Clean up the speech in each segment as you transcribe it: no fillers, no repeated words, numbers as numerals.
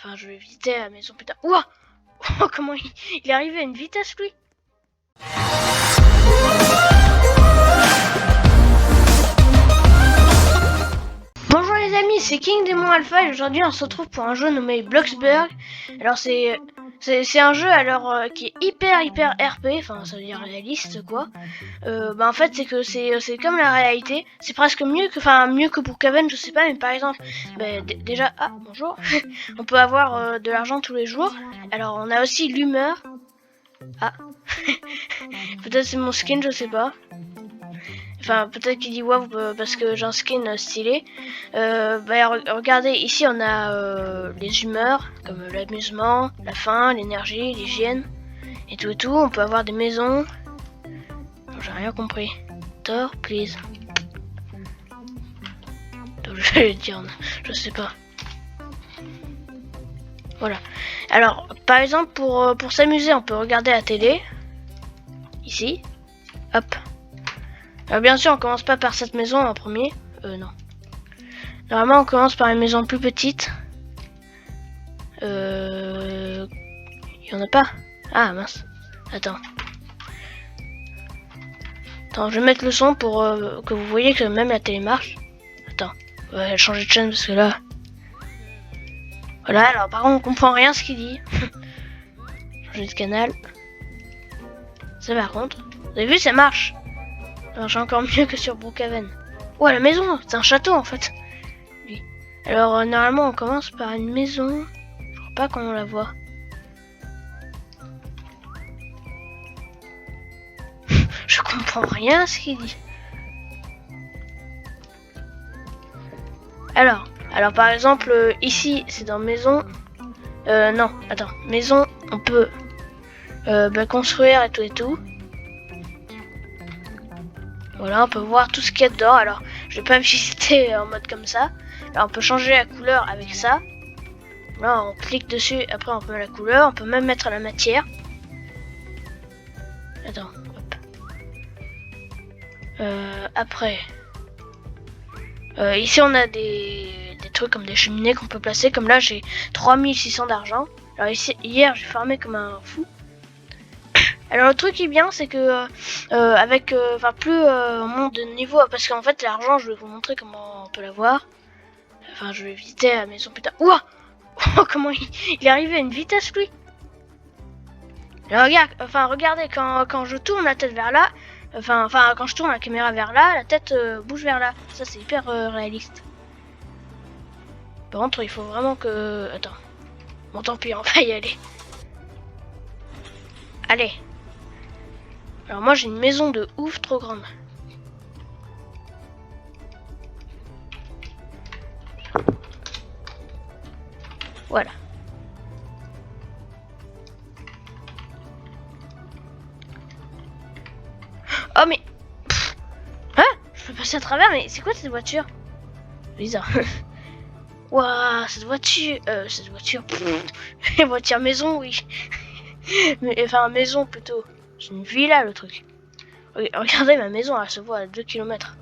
Enfin, je vais visiter la maison plus tard. Ouah. Oh, comment il est arrivé à une vitesse, lui. Bonjour les amis, c'est King Démon Alpha et aujourd'hui on se retrouve pour un jeu nommé Bloxburg. Alors c'est un jeu alors qui est hyper RP, enfin ça veut dire réaliste quoi. En fait c'est comme la réalité, c'est presque mieux que Brookhaven, je sais pas, mais par exemple déjà bonjour, on peut avoir de l'argent tous les jours. Alors on a aussi l'humeur. Peut-être c'est mon skin, je sais pas. Enfin, peut-être qu'il dit waouh parce que j'ai un skin stylé. Regardez, ici on a les humeurs, comme l'amusement, la faim, l'énergie, l'hygiène, et tout et tout. On peut avoir des maisons. J'ai rien compris. Door, please. Donc, je vais dire, je sais pas. Voilà. Alors, par exemple, pour s'amuser, on peut regarder la télé. Ici. Hop. Alors bien sûr on commence pas par cette maison en premier, non. Normalement on commence par une maison plus petite. Y en a pas? Ah mince, attends, je vais mettre le son pour que vous voyez que même la télé marche. Attends, on va changer de chaîne parce que là... Voilà, alors par contre on comprend rien ce qu'il dit. Changer de canal. Ça par contre, vous avez vu ça marche. Ça marche encore mieux que sur Brookhaven. Oh la maison, c'est un château en fait. Lui. Alors normalement on commence par une maison. Je crois pas qu'on la voit. Je comprends rien à ce qu'il dit. Alors par exemple ici c'est dans maison. Non, attends, maison on peut construire et tout. Voilà, on peut voir tout ce qu'il y a dedans. Alors, je vais pas visiter en mode comme ça. Là, on peut changer la couleur avec ça. Là, on clique dessus. Après, on peut mettre la couleur. On peut même mettre la matière. Attends, hop. Après, ici, on a des trucs comme des cheminées qu'on peut placer. Comme là, j'ai 3600 d'argent. Alors ici, hier, j'ai farmé comme un fou. Alors le truc qui est bien c'est que plus on monte de niveau, parce qu'en fait l'argent je vais vous montrer comment on peut l'avoir. Enfin je vais visiter la maison plus tard. Ouah. Oh, comment il est arrivé à une vitesse lui. Alors, regardez quand je tourne la tête vers là, quand je tourne la caméra vers là, la tête bouge vers là. Ça c'est hyper réaliste. Par contre il faut vraiment que... Attends. Bon tant pis on va y aller. Allez. Alors moi j'ai une maison de ouf trop grande. Voilà. Oh mais... Hein? Je peux passer à travers, mais c'est quoi cette voiture? Bizarre. Waouh, cette voiture... voiture maison, oui. Maison plutôt. C'est une villa le truc. Regardez ma maison, elle se voit à 2 km.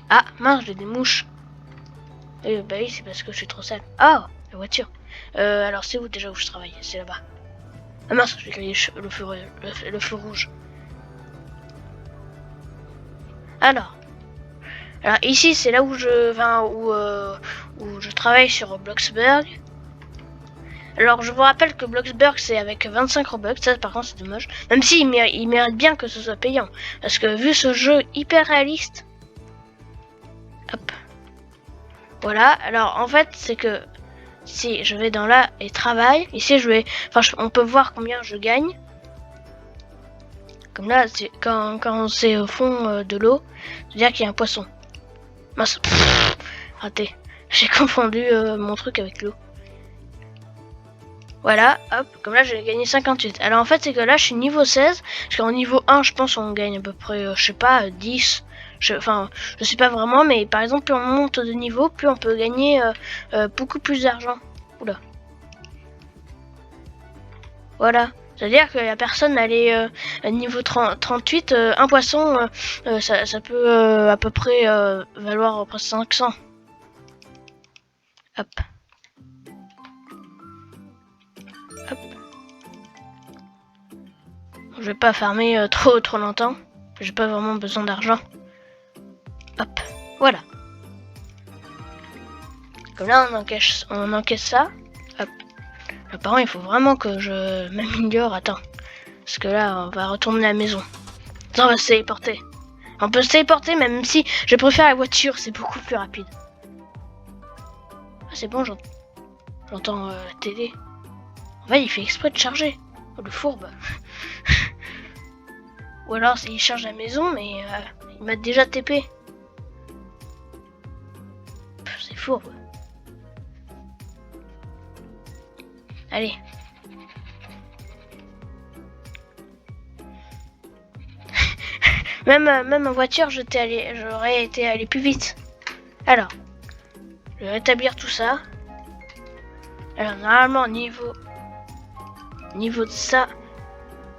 Ah mince, j'ai des mouches. Bah oui, c'est parce que je suis trop sale. Ah, la voiture. Alors c'est où déjà où je travaille? C'est là-bas. Ah mince, j'ai grillé le feu rouge. Alors ici c'est là où où je travaille sur Bloxburg. Alors je vous rappelle que Bloxburg c'est avec 25 Robux, ça par contre c'est dommage. Même si il mérite bien que ce soit payant. Parce que vu ce jeu hyper réaliste. Hop. Voilà, alors en fait c'est que si je vais dans là et travail, ici on peut voir combien je gagne. Comme là, quand c'est au fond de l'eau, c'est-à-dire qu'il y a un poisson. Mince, raté. J'ai confondu mon truc avec l'eau. Voilà, hop, comme là j'ai gagné 58. Alors en fait c'est que là je suis niveau 16, parce qu'en niveau 1 je pense on gagne à peu près, je sais pas, 10. Je sais pas vraiment, mais par exemple plus on monte de niveau, plus on peut gagner beaucoup plus d'argent. Oula. Voilà. C'est-à-dire que la personne elle est niveau 38, un poisson, ça peut à peu près valoir presque 500. Hop. Hop. Je vais pas farmer trop longtemps. J'ai pas vraiment besoin d'argent. Hop, voilà. Comme là on encaisse ça. Hop. Là, par contre il faut vraiment que je m'améliore. Attends. Parce que là on va retourner à la maison. Ça, on va se téléporter. On peut se téléporter même si je préfère la voiture, c'est beaucoup plus rapide. Ah, c'est bon, j'entends la télé. En fait, il fait exprès de charger. Oh, le fourbe. Ou alors, il charge la maison, mais il m'a déjà TP. C'est fourbe. Allez. Même en voiture, j'aurais été allé plus vite. Alors, je vais rétablir tout ça. Alors, normalement, niveau de ça,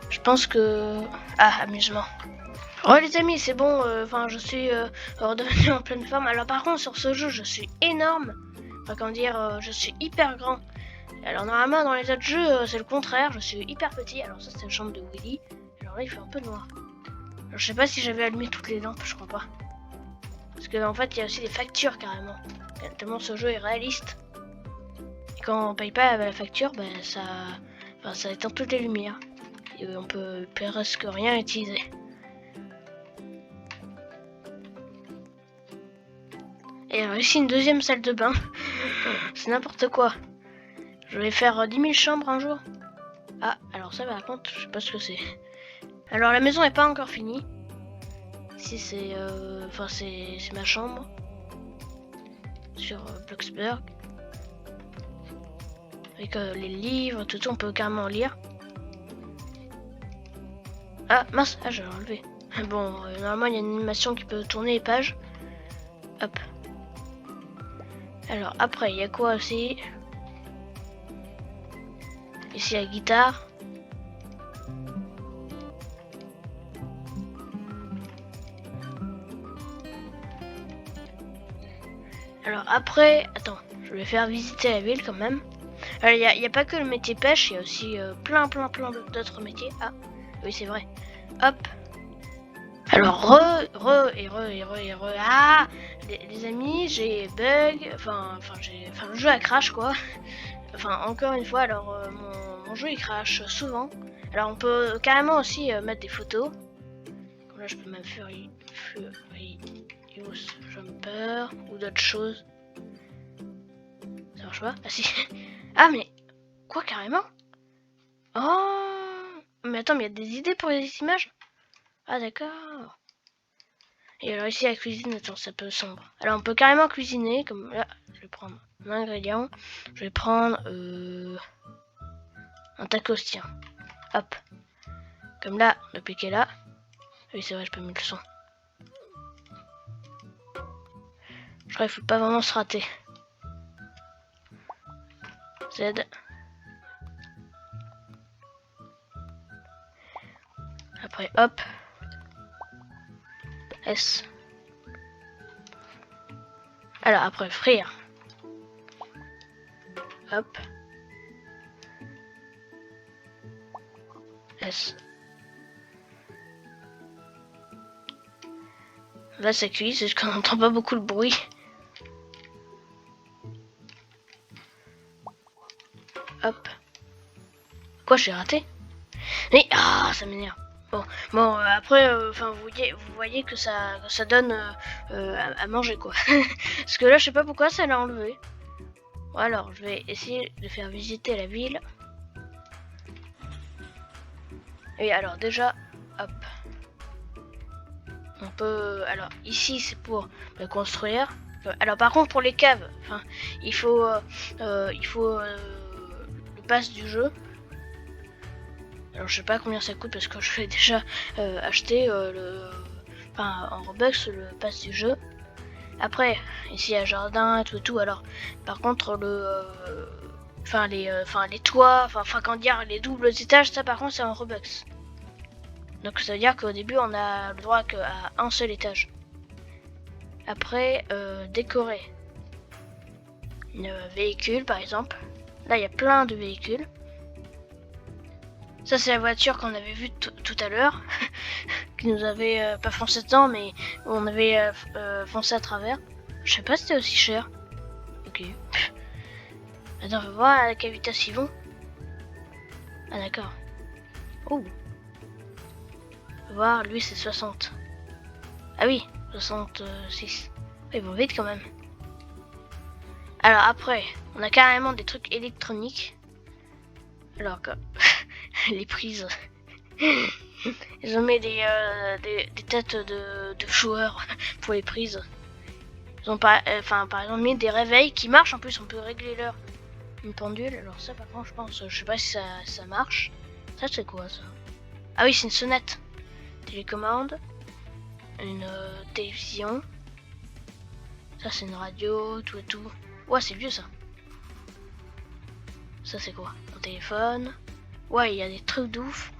je pense que... Ah, amusement. Oh les amis, c'est bon, enfin je suis redevenu en pleine forme. Alors par contre sur ce jeu je suis énorme. Enfin comment dire, je suis hyper grand. Alors normalement dans les autres jeux c'est le contraire, je suis hyper petit. Alors ça c'est la chambre de Willy. Alors là il fait un peu noir. Alors, je sais pas si j'avais allumé toutes les lampes, je crois pas. Parce que en fait il y a aussi des factures carrément. Tellement ce jeu est réaliste. Et quand on paye pas la facture, ben ça éteint toutes les lumières. Et on peut presque rien utiliser. Et alors ici une deuxième salle de bain. C'est n'importe quoi. Je vais faire 10 000 chambres un jour. Ah, alors ça par contre, je sais pas ce que c'est. Alors la maison n'est pas encore finie. Ici c'est... Enfin c'est ma chambre. Sur Bloxburg. Avec les livres, tout ça, on peut carrément lire. Ah mince, ah je l'ai enlevé. Bon, normalement il y a une animation qui peut tourner les pages. Hop. Alors après, il y a quoi aussi? Ici la guitare. Alors après, attends, je vais faire visiter la ville quand même. Alors il n'y a pas que le métier pêche, il y a aussi plein d'autres métiers. Ah, oui c'est vrai. Hop. Alors ah, les amis, j'ai bug, enfin le jeu a crash quoi. Enfin encore une fois, alors mon jeu il crash souvent. Alors on peut carrément aussi mettre des photos. Comme là je peux même faire Furious Jumper ou d'autres choses. Ça marche pas? Ah si. Ah mais quoi carrément? Oh mais attends, mais il y a des idées pour les images? Ah d'accord. Et alors ici la cuisine, attends, c'est un peu sombre. Alors on peut carrément cuisiner, comme là, je vais prendre un ingrédient. Je vais prendre un tacos, tiens. Hop. Comme là, on a piqué là. Oui c'est vrai, je peux mettre le son. Je crois qu'il faut pas vraiment se rater. Z. Après hop. S. Alors après frire. Hop. S. Là ça cuit, c'est juste qu'on n'entend pas beaucoup le bruit. Hop. Quoi, j'ai raté? Mais ah, ça m'énerve. Bon, après, enfin, vous voyez que ça donne à manger quoi. Parce que là, je sais pas pourquoi ça l'a enlevé. Bon, alors, je vais essayer de faire visiter la ville. Et alors déjà, hop. On peut, alors ici c'est pour construire. Alors par contre pour les caves, enfin, il faut le pass du jeu. Alors je sais pas combien ça coûte parce que je vais déjà acheter en Robux le pass du jeu. Après ici il y a jardin et tout. Alors par contre les toits, quand dire les doubles étages, ça par contre c'est en Robux. Donc ça veut dire qu'au début on a le droit qu'à un seul étage. Après décorer un véhicule par exemple. Là il y a plein de véhicules. Ça, c'est la voiture qu'on avait vue tout à l'heure. Qui nous avait pas foncé dedans, mais on avait foncé à travers. Je sais pas si c'était aussi cher. Ok. Attends, on va voir à quelle vitesse ils vont. Ah d'accord. Oh. On va voir, lui c'est 60. Ah oui, 66. Ils vont vite quand même. Alors après, on a carrément des trucs électroniques. Alors que les prises. Ils ont mis des têtes de joueurs pour les prises. Ils ont pas, par exemple mis des réveils qui marchent. En plus, on peut régler l'heure. Une pendule. Alors ça, par contre, je sais pas si ça marche. Ça, c'est quoi ça? Ah oui, c'est une sonnette. Télécommande. Une télévision. Ça, c'est une radio, tout et tout. Ouais, c'est vieux ça. Ça, c'est quoi? Un téléphone. Ouais, il y a des trucs de ouf.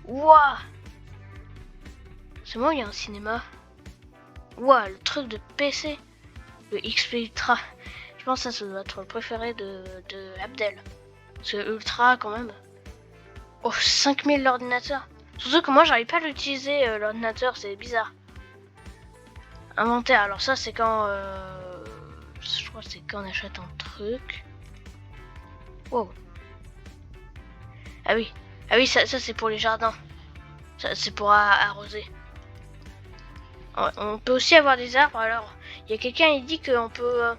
Ouah! C'est moi, il y a un cinéma. Ouah, le truc de PC. Le XP Ultra. Je pense que ça doit être le préféré de Abdel. Parce que Ultra, quand même. Oh, 5000 l'ordinateur. Surtout que moi, j'arrive pas à l'utiliser, l'ordinateur, c'est bizarre. Inventaire, alors ça, c'est quand... je crois que c'est quand on achète un truc. Wow. Ah oui, ça c'est pour les jardins. Ça c'est pour arroser. On peut aussi avoir des arbres. Alors, il y a quelqu'un qui dit qu'on peut,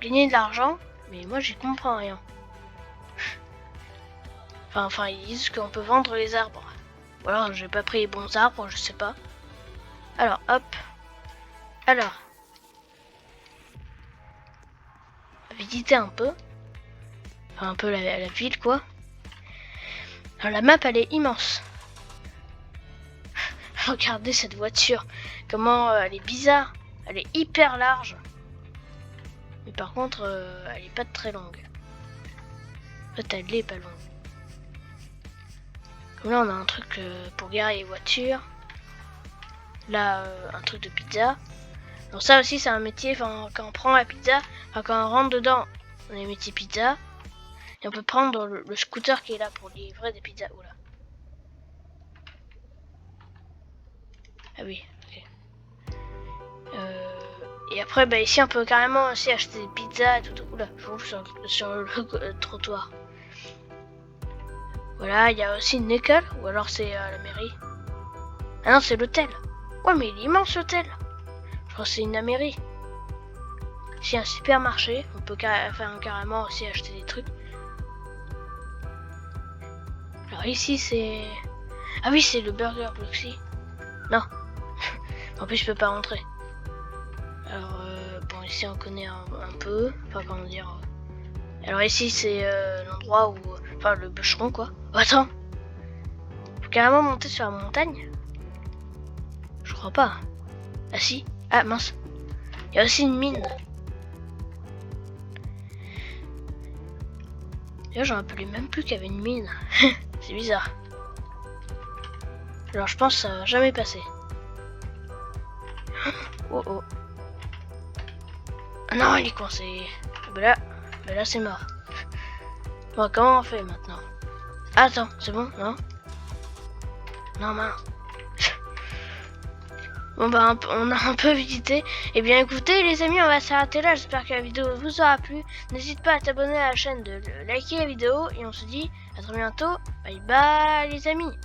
gagner de l'argent, mais moi j'y comprends rien. Enfin, ils disent qu'on peut vendre les arbres. Ou alors, j'ai pas pris les bons arbres, je sais pas. Alors, hop. Alors, on va visiter un peu. Enfin, un peu la ville, quoi. Alors, la map, elle est immense. Regardez cette voiture. Comment elle est bizarre. Elle est hyper large. Mais par contre, elle est pas très longue. En fait, elle est pas longue. Comme là, on a un truc pour garer les voitures. Là, un truc de pizza. Donc ça aussi, c'est un métier. Enfin, quand on prend la pizza, enfin quand on rentre dedans, on est métier pizza. Et on peut prendre le scooter qui est là pour livrer des pizzas. Oula. Ah oui, ok. Et après, bah ici, on peut carrément aussi acheter des pizzas et tout. Oula, je roule sur le trottoir. Voilà, il y a aussi une école, ou alors c'est la mairie. Ah non, c'est l'hôtel. Ouais, mais il est immense l'hôtel. Je crois que c'est une mairie. Ici, un supermarché. On peut carrément aussi acheter des trucs. Alors ici, c'est... Ah oui, c'est le Burger Bloxy. Non. En plus, je peux pas rentrer. Alors, bon, ici, on connaît un peu. Enfin, comment dire... Alors ici, c'est l'endroit où... Enfin, le bûcheron, quoi. Oh, attends. Faut carrément monter sur la montagne. Je crois pas. Ah si. Ah, mince. Il y a aussi une mine. D'ailleurs, j'en rappelais même plus qu'il y avait une mine. C'est bizarre. Alors, je pense que ça va jamais passer. Oh oh. Ah non, il est coincé. Ben là c'est mort. Bon, comment on fait maintenant? Ah, attends, c'est bon, non? Non, mince. Bon bah on a un peu visité. Et bien écoutez les amis, on va s'arrêter là. J'espère que la vidéo vous aura plu. N'hésite pas à t'abonner à la chaîne, de liker la vidéo. Et on se dit à très bientôt. Bye bye les amis.